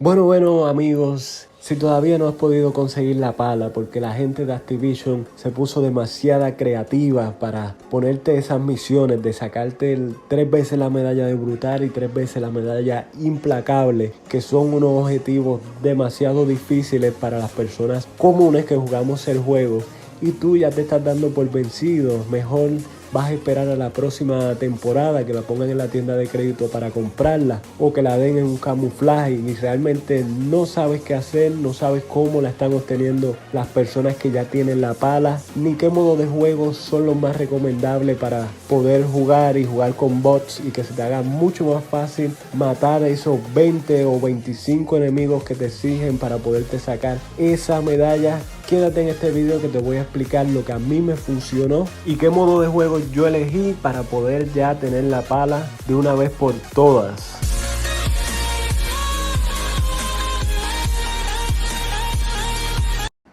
Bueno amigos, si todavía no has podido conseguir la pala porque la gente de Activision se puso demasiada creativa para ponerte esas misiones de sacarte 3 veces la medalla de brutal y 3 veces la medalla implacable, que son unos objetivos demasiado difíciles para las personas comunes que jugamos el juego, y tú ya te estás dando por vencido. Mejor vas a esperar a la próxima temporada que la pongan en la tienda de crédito para comprarla, o que la den en un camuflaje y realmente no sabes qué hacer, no sabes cómo la están obteniendo las personas que ya tienen la pala, ni qué modo de juego son los más recomendables para poder jugar y jugar con bots, y que se te haga mucho más fácil matar a esos 20 o 25 enemigos que te exigen para poderte sacar esa medalla. Quédate en este video que te voy a explicar lo que a mí me funcionó y qué modo de juego yo elegí para poder ya tener la pala de una vez por todas.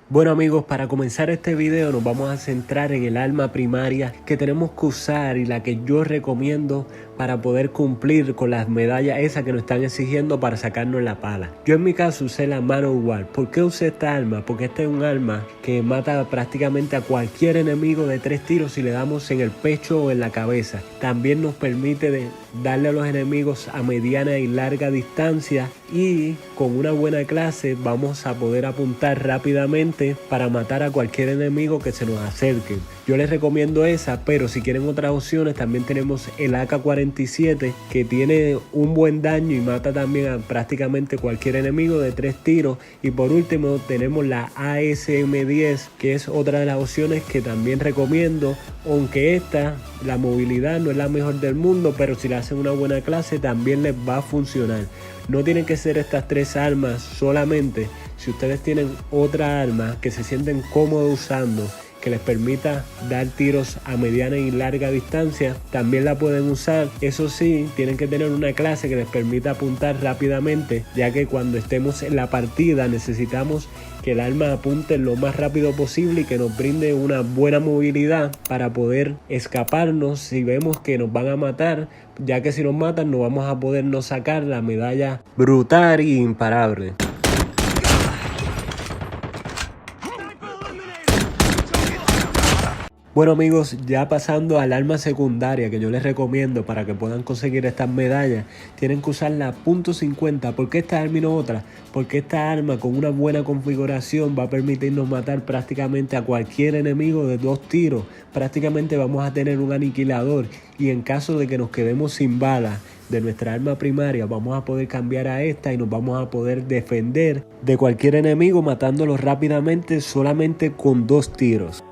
Bueno amigos, para comenzar este video nos vamos a centrar en el arma primaria que tenemos que usar y la que yo recomiendo para poder cumplir con las medallas esas que nos están exigiendo para sacarnos la pala. Yo en mi caso usé la Manowar. ¿Por qué usé esta arma? Porque esta es un arma que mata prácticamente a cualquier enemigo de 3 tiros si le damos en el pecho o en la cabeza. También nos permite darle a los enemigos a mediana y larga distancia, y con una buena clase vamos a poder apuntar rápidamente para matar a cualquier enemigo que se nos acerque. Yo les recomiendo esa, pero si quieren otras opciones también tenemos el AK-47, que tiene un buen daño y mata también a prácticamente cualquier enemigo de 3 tiros. Y por último tenemos la ASM-10, que es otra de las opciones que también recomiendo, aunque esta, la movilidad no es la mejor del mundo, pero si le hacen una buena clase también les va a funcionar. No tienen que ser estas 3 armas solamente. Si ustedes tienen otra arma que se sienten cómodos usando, que les permita dar tiros a mediana y larga distancia, también la pueden usar. Eso sí, tienen que tener una clase que les permita apuntar rápidamente, ya que cuando estemos en la partida necesitamos que el arma apunte lo más rápido posible y que nos brinde una buena movilidad para poder escaparnos si vemos que nos van a matar, ya que si nos matan no vamos a podernos sacar la medalla brutal y imparable. Bueno amigos, ya pasando al arma secundaria que yo les recomiendo para que puedan conseguir estas medallas, tienen que usar la .50. ¿Por qué esta arma y no otra? Porque esta arma con una buena configuración va a permitirnos matar prácticamente a cualquier enemigo de 2 tiros. Prácticamente vamos a tener un aniquilador, y en caso de que nos quedemos sin balas de nuestra arma primaria vamos a poder cambiar a esta y nos vamos a poder defender de cualquier enemigo matándolo rápidamente solamente con 2 tiros.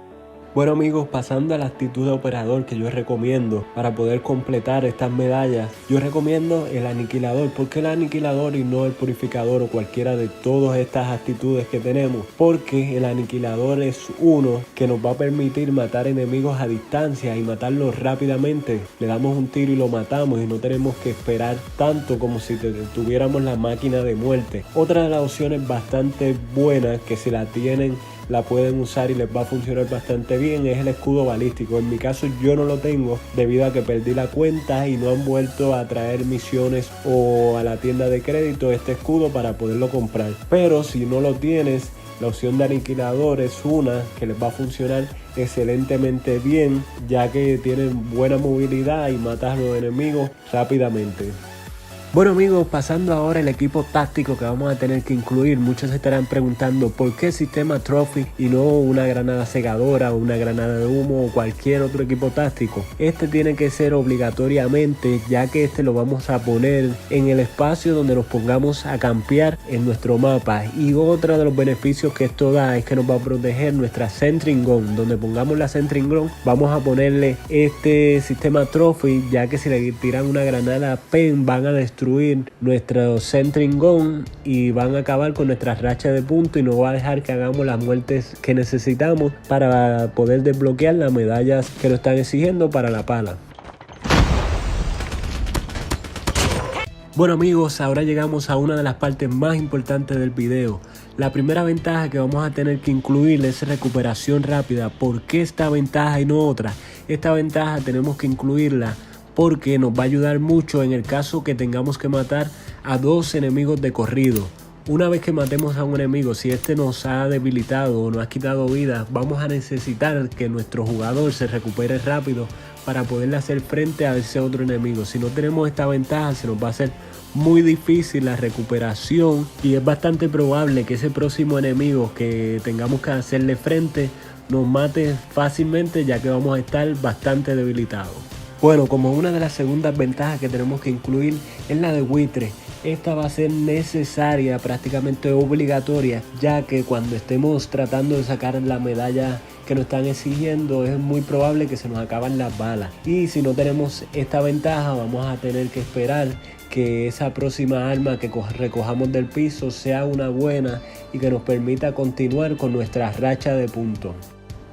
Bueno amigos, pasando a la actitud de operador que yo recomiendo para poder completar estas medallas, yo recomiendo el aniquilador. ¿Por qué el aniquilador y no el purificador o cualquiera de todas estas actitudes que tenemos? Porque el aniquilador es uno que nos va a permitir matar enemigos a distancia y matarlos rápidamente. Le damos un tiro y lo matamos y no tenemos que esperar tanto como si tuviéramos la máquina de muerte. Otra de las opciones bastante buenas que si la tienen la pueden usar y les va a funcionar bastante bien es el escudo balístico. En mi caso yo no lo tengo debido a que perdí la cuenta y no han vuelto a traer misiones o a la tienda de crédito este escudo para poderlo comprar. Pero si no lo tienes, la opción de aniquilador es una que les va a funcionar excelentemente bien, ya que tienen buena movilidad y matas a los enemigos rápidamente. Bueno amigos, pasando ahora al equipo táctico que vamos a tener que incluir. Muchos se estarán preguntando por qué sistema Trophy y no una granada cegadora o una granada de humo o cualquier otro equipo táctico. Este tiene que ser obligatoriamente, ya que este lo vamos a poner en el espacio donde nos pongamos a campear en nuestro mapa. Y otro de los beneficios que esto da es que nos va a proteger nuestra Centering Gun. Donde pongamos la Centering Gun vamos a ponerle este sistema Trophy, ya que si le tiran una granada PEN van a destruir nuestro Centering Gun y van a acabar con nuestras rachas de puntos y no va a dejar que hagamos las muertes que necesitamos para poder desbloquear las medallas que nos están exigiendo para la pala. Bueno amigos, ahora llegamos a una de las partes más importantes del video. La primera ventaja que vamos a tener que incluir es recuperación rápida. ¿Por qué esta ventaja y no otra? Esta ventaja tenemos que incluirla porque nos va a ayudar mucho en el caso que tengamos que matar a 2 enemigos de corrido. Una vez que matemos a un enemigo, si este nos ha debilitado o nos ha quitado vida, vamos a necesitar que nuestro jugador se recupere rápido para poderle hacer frente a ese otro enemigo. Si no tenemos esta ventaja, se nos va a hacer muy difícil la recuperación y es bastante probable que ese próximo enemigo que tengamos que hacerle frente nos mate fácilmente, ya que vamos a estar bastante debilitados. Bueno, como una de las segundas ventajas que tenemos que incluir es la de buitre. Esta va a ser necesaria, prácticamente obligatoria, ya que cuando estemos tratando de sacar la medalla que nos están exigiendo es muy probable que se nos acaben las balas. Y si no tenemos esta ventaja, vamos a tener que esperar que esa próxima arma que recojamos del piso sea una buena y que nos permita continuar con nuestra racha de puntos.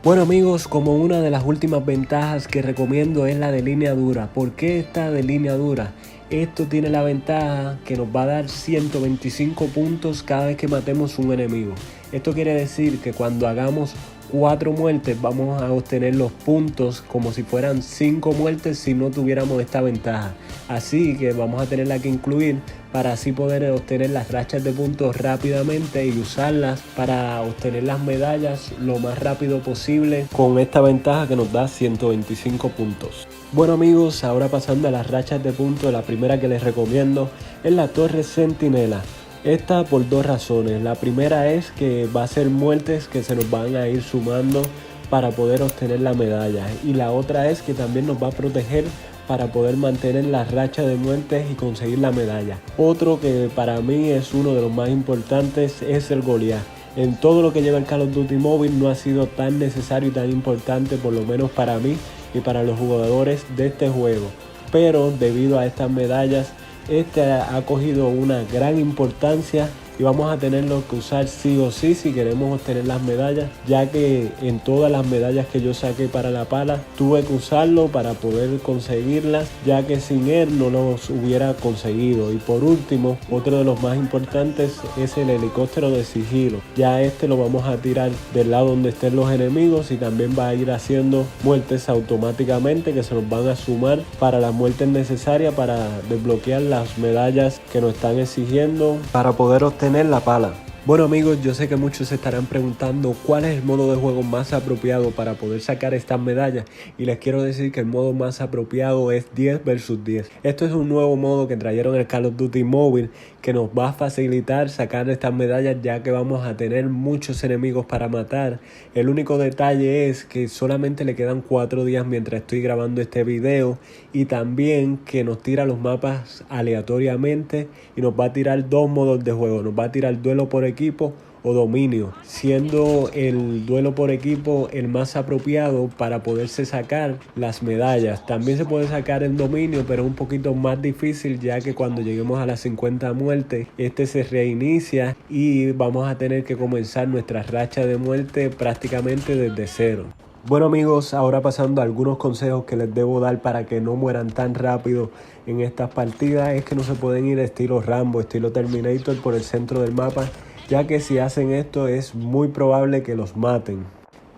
Bueno amigos, como una de las últimas ventajas que recomiendo es la de línea dura. ¿Por qué esta de línea dura? Esto tiene la ventaja que nos va a dar 125 puntos cada vez que matemos un enemigo. Esto quiere decir que cuando hagamos 4 muertes vamos a obtener los puntos como si fueran 5 muertes si no tuviéramos esta ventaja. Así que vamos a tenerla que incluir para así poder obtener las rachas de puntos rápidamente y usarlas para obtener las medallas lo más rápido posible con esta ventaja que nos da 125 puntos. Bueno amigos, ahora pasando a las rachas de puntos, la primera que les recomiendo es la Torre Centinela. Esta por dos razones. La primera es que va a ser muertes que se nos van a ir sumando para poder obtener la medalla. Y la otra es que también nos va a proteger para poder mantener la racha de muertes y conseguir la medalla. Otro que para mí es uno de los más importantes es el Goliath. En todo lo que lleva el Call of Duty Mobile no ha sido tan necesario y tan importante, por lo menos para mí y para los jugadores de este juego. Pero debido a estas medallas, este ha cogido una gran importancia y vamos a tenerlo que usar sí o sí si queremos obtener las medallas, ya que en todas las medallas que yo saqué para la pala tuve que usarlo para poder conseguirlas, ya que sin él no los hubiera conseguido. Y por último, otro de los más importantes es el helicóptero de sigilo. Ya este lo vamos a tirar del lado donde estén los enemigos y también va a ir haciendo muertes automáticamente que se nos van a sumar para las muertes necesarias para desbloquear las medallas que nos están exigiendo para poder obtener la pala. Bueno amigos, yo sé que muchos se estarán preguntando cuál es el modo de juego más apropiado para poder sacar estas medallas, y les quiero decir que el modo más apropiado es 10 versus 10. Esto es un nuevo modo que trajeron el Call of Duty Mobile que nos va a facilitar sacar estas medallas, ya que vamos a tener muchos enemigos para matar. El único detalle es que solamente le quedan 4 días mientras estoy grabando este video, y también que nos tira los mapas aleatoriamente y nos va a tirar dos modos de juego. Nos va a tirar duelo por equipo o dominio, siendo el duelo por equipo el más apropiado para poderse sacar las medallas. También se puede sacar el dominio, pero es un poquito más difícil, ya que cuando lleguemos a las 50 muertes este se reinicia y vamos a tener que comenzar nuestra racha de muerte prácticamente desde cero. Bueno amigos, ahora pasando a algunos consejos que les debo dar para que no mueran tan rápido en estas partidas, es que no se pueden ir estilo Rambo, estilo Terminator por el centro del mapa, ya que si hacen esto es muy probable que los maten.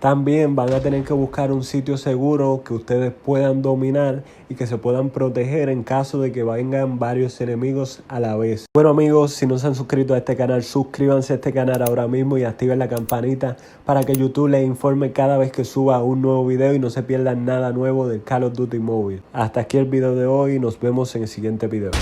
También van a tener que buscar un sitio seguro que ustedes puedan dominar y que se puedan proteger en caso de que vengan varios enemigos a la vez. Bueno amigos, si no se han suscrito a este canal, suscríbanse a este canal ahora mismo y activen la campanita para que YouTube les informe cada vez que suba un nuevo video y no se pierdan nada nuevo del Call of Duty Mobile. Hasta aquí el video de hoy y nos vemos en el siguiente video.